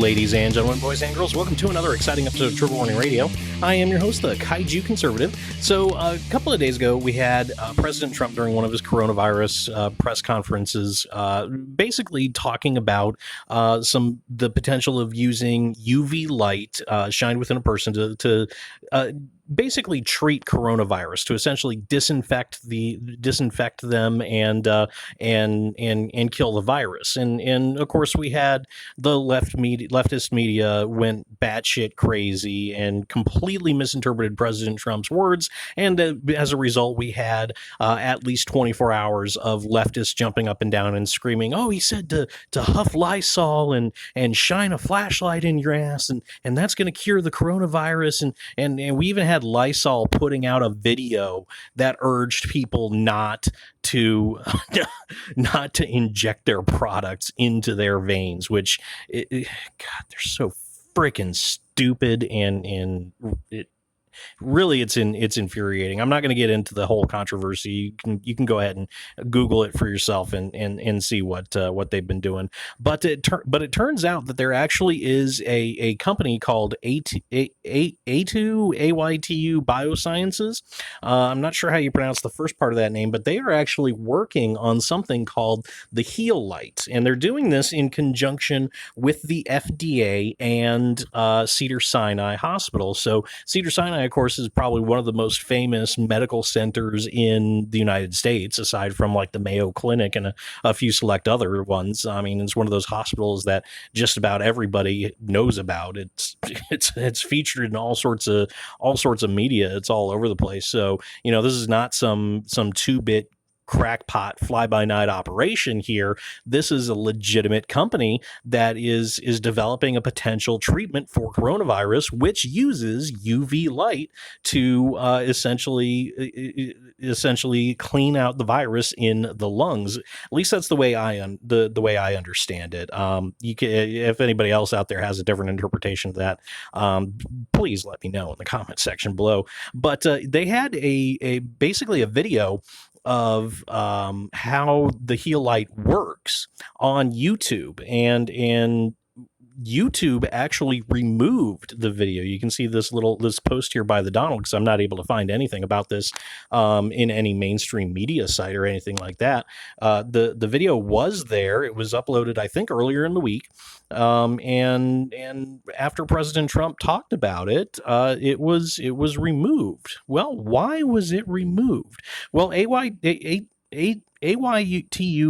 ladies and gentlemen, boys and girls. Welcome to another exciting episode of Trigger Warning Radio. I am your host, the Kaiju Conservative. So a couple of days ago, we had President Trump during one of his coronavirus press conferences basically talking about the potential of using UV light shined within a person to basically treat coronavirus, to essentially disinfect them and kill the virus. And of course, we had the leftist media went batshit crazy and completely misinterpreted President Trump's words. And as a result, we had at least 24 hours of leftists jumping up and down and screaming, "Oh, he said to huff Lysol and shine a flashlight in your ass, and that's going to cure the coronavirus." And we even had Lysol putting out a video that urged people not to inject their products into their veins, which God, they're so freaking stupid, and really it's infuriating. I'm not going to get into the whole controversy. You can go ahead and Google it for yourself and see what they've been doing. But it turns out that there actually is a company called Aytu BioSciences. I'm not sure how you pronounce the first part of that name, but they are actually working on something called the Heal Light, and they're doing this in conjunction with the FDA and Cedars-Sinai Hospital. So Cedars-Sinai, of course, is probably one of the most famous medical centers in the United States, aside from like the Mayo Clinic and a few select other ones. I mean, it's one of those hospitals that just about everybody knows about. It's featured in all sorts of media. It's all over the place. So, this is not some 2-bit crackpot fly-by-night operation here. This is a legitimate company that is developing a potential treatment for coronavirus, which uses UV light to essentially clean out the virus in the lungs. At least that's the way I understand it. You can, if anybody else out there has a different interpretation of that, please let me know in the comment section below. But they had basically a video of how the Heal Light works on YouTube, and YouTube actually removed the video. You can see this post here by the Donald, because I'm not able to find anything about this in any mainstream media site or anything like that. The video was there. It was uploaded, I think, earlier in the week. And after President Trump talked about it, it was removed. Well, why was it removed? Well, Aytu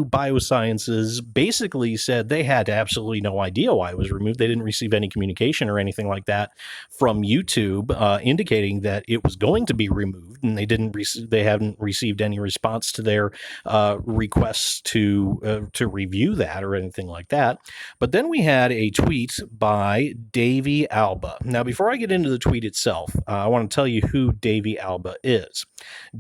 BioSciences basically said they had absolutely no idea why it was removed. They didn't receive any communication or anything like that from YouTube indicating that it was going to be removed, and they haven't received any response to their requests to review that or anything like that. But then we had a tweet by Davey Alba. Now, before I get into the tweet itself, I want to tell you who Davey Alba is.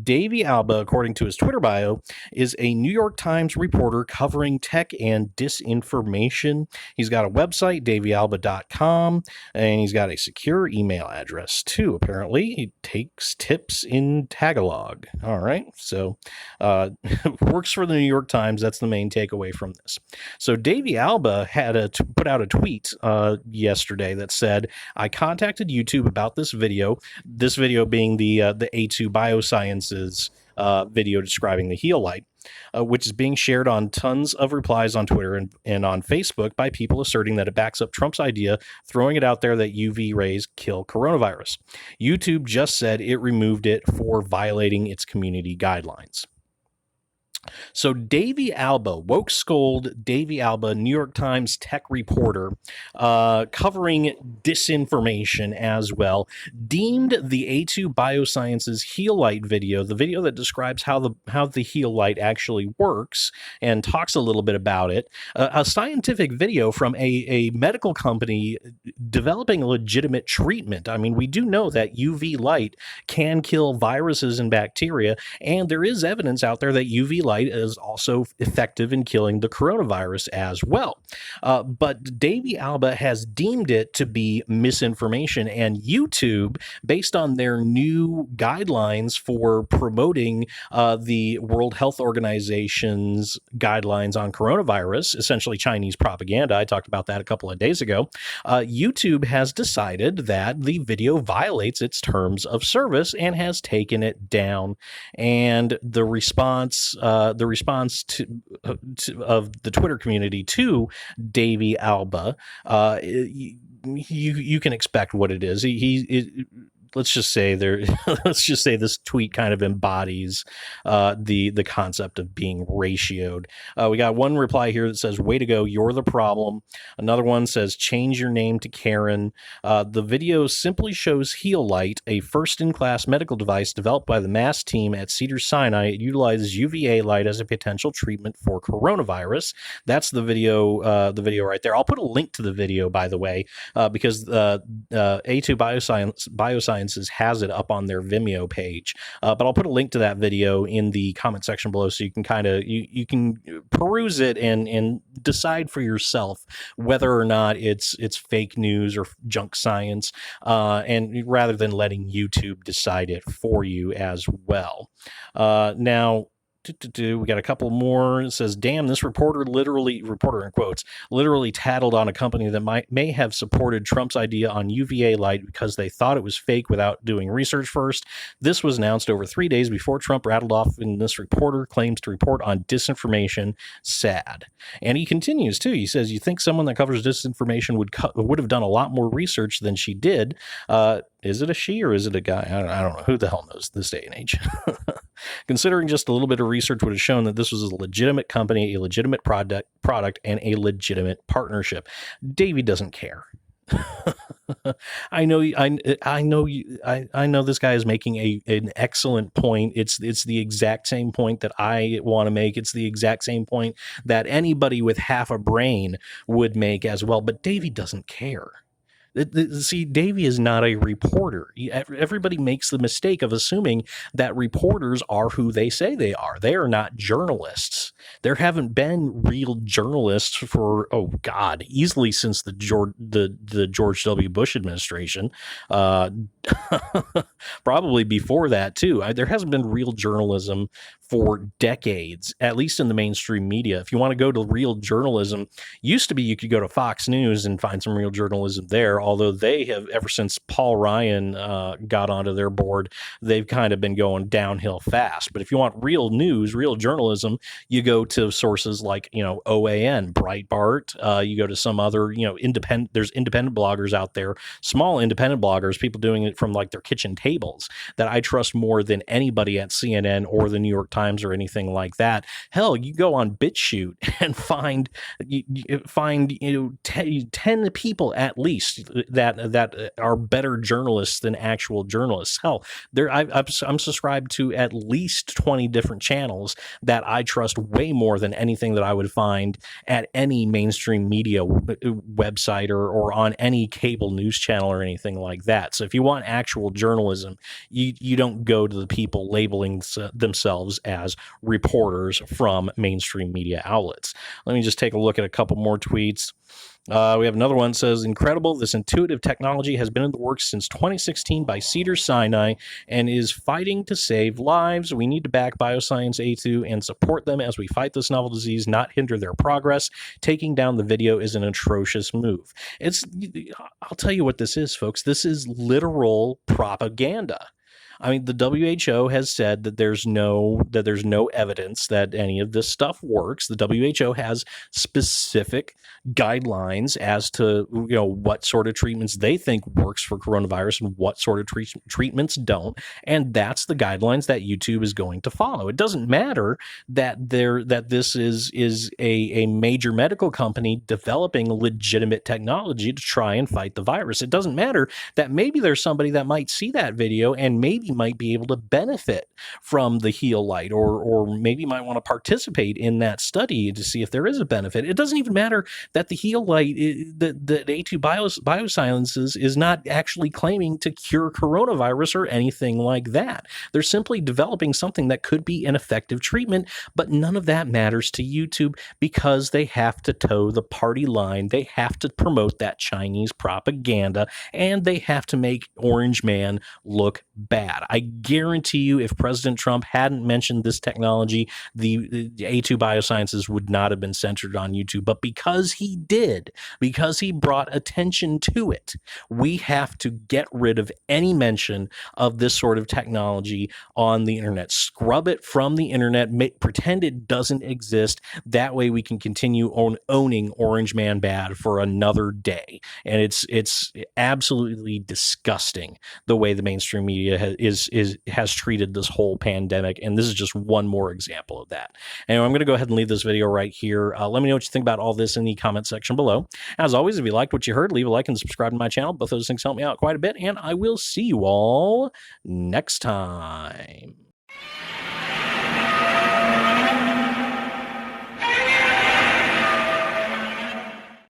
Davey Alba, according to his Twitter bio, is a New York Times reporter covering tech and disinformation. He's got a website, daveyalba.com, and he's got a secure email address too, apparently. He takes tips in Tagalog. All right, so works for the New York Times. That's the main takeaway from this. So Davey Alba had put out a tweet yesterday that said, "I contacted YouTube about this video being the Aytu BioSciences video describing the Heal Light, which is being shared on tons of replies on Twitter and on Facebook by people asserting that it backs up Trump's idea, throwing it out there that UV rays kill coronavirus. YouTube just said it removed it for violating its community guidelines." So Davey Alba, woke scold Davey Alba, New York Times tech reporter, covering disinformation as well, deemed the Aytu BioSciences Heal Light video, the video that describes how the Heal Light actually works and talks a little bit about it, a scientific video from a medical company developing a legitimate treatment. I mean, we do know that UV light can kill viruses and bacteria, and there is evidence out there that UV light light is also effective in killing the coronavirus as well. But Davey Alba has deemed it to be misinformation, and YouTube, based on their new guidelines for promoting the World Health Organization's guidelines on coronavirus, essentially Chinese propaganda. I talked about that a couple of days ago. YouTube has decided that the video violates its terms of service and has taken it down. And the response of the Twitter community to Davey Alba, you can expect what it is. Let's just say let's just say this tweet kind of embodies the concept of being ratioed. We got one reply here that says, "Way to go, you're the problem." Another one says, "Change your name to Karen." The video simply shows Heal Light, a first-in-class medical device developed by the MASS team at Cedars-Sinai. It utilizes UVA light as a potential treatment for coronavirus. That's the video right there. I'll put a link to the video, by the way, because Aytu BioScience has it up on their Vimeo page, but I'll put a link to that video in the comment section below, so you can kind of you can peruse it and decide for yourself whether or not it's fake news or junk science, and rather than letting YouTube decide it for you as well. Now, we got a couple more. It says, "Damn, this reporter in quotes, literally tattled on a company that may have supported Trump's idea on UVA light because they thought it was fake without doing research first. This was announced over 3 days before Trump rattled off, and this reporter claims to report on disinformation. Sad." And he continues too. He says, "You think someone that covers disinformation would have done a lot more research than she did." Is it a she or is it a guy? I don't know. Who the hell knows this day and age? "Considering just a little bit of research would have shown that this was a legitimate company, a legitimate product, and a legitimate partnership." Davey doesn't care. I know this guy is making an excellent point. It's the exact same point that I want to make. It's the exact same point that anybody with half a brain would make as well. But Davey doesn't care. See, Davey is not a reporter. Everybody makes the mistake of assuming that reporters are who they say they are. They are not journalists. There haven't been real journalists for, easily since the George W. Bush administration. Probably before that too. There hasn't been real journalism for decades, at least in the mainstream media. If you want to go to real journalism, used to be you could go to Fox News and find some real journalism there, although they have, ever since Paul Ryan got onto their board, they've kind of been going downhill fast. But if you want real news, real journalism, you go to sources like, OAN, Breitbart, you go to some other, there's independent bloggers out there, small independent bloggers, people doing it from like their kitchen tables, that I trust more than anybody at CNN or the New York Times or anything like that. Hell, you go on BitChute and find 10 people at least that are better journalists than actual journalists. Hell, I'm subscribed to at least 20 different channels that I trust way more than anything that I would find at any mainstream media website or on any cable news channel or anything like that. So if you want actual journalism, you don't go to the people labeling themselves as reporters from mainstream media outlets. Let me just take a look at a couple more tweets. We have another one that says, "Incredible. This intuitive technology has been in the works since 2016 by Cedars-Sinai and is fighting to save lives. We need to back BioScience Aytu and support them as we fight this novel disease, not hinder their progress. Taking down the video is an atrocious move." I'll tell you what this is, folks. This is literal propaganda. I mean, the WHO has said that there's no evidence that any of this stuff works. The WHO has specific guidelines as to what sort of treatments they think works for coronavirus and what sort of treatments don't, and that's the guidelines that YouTube is going to follow. It doesn't matter that this is a major medical company developing legitimate technology to try and fight the virus. It doesn't matter that maybe there's somebody that might see that video and maybe might be able to benefit from the heal light, or maybe might want to participate in that study to see if there is a benefit. It doesn't even matter that the heal light, that Aytu BioSciences is not actually claiming to cure coronavirus or anything like that. They're simply developing something that could be an effective treatment, but none of that matters to YouTube because they have to toe the party line. They have to promote that Chinese propaganda, and they have to make Orange Man look bad. I guarantee you, if President Trump hadn't mentioned this technology, the Aytu BioSciences would not have been censored on YouTube. But because he did, because he brought attention to it, we have to get rid of any mention of this sort of technology on the internet. Scrub it from the internet, pretend it doesn't exist. That way we can continue owning Orange Man bad for another day. And it's absolutely disgusting the way the mainstream media has treated this whole pandemic, and this is just one more example of that. Anyway, I'm going to go ahead and leave this video right here. Let me know what you think about all this in the comment section below. As always, if you liked what you heard, leave a like and subscribe to my channel. Both those things help me out quite a bit, and I will see you all next time.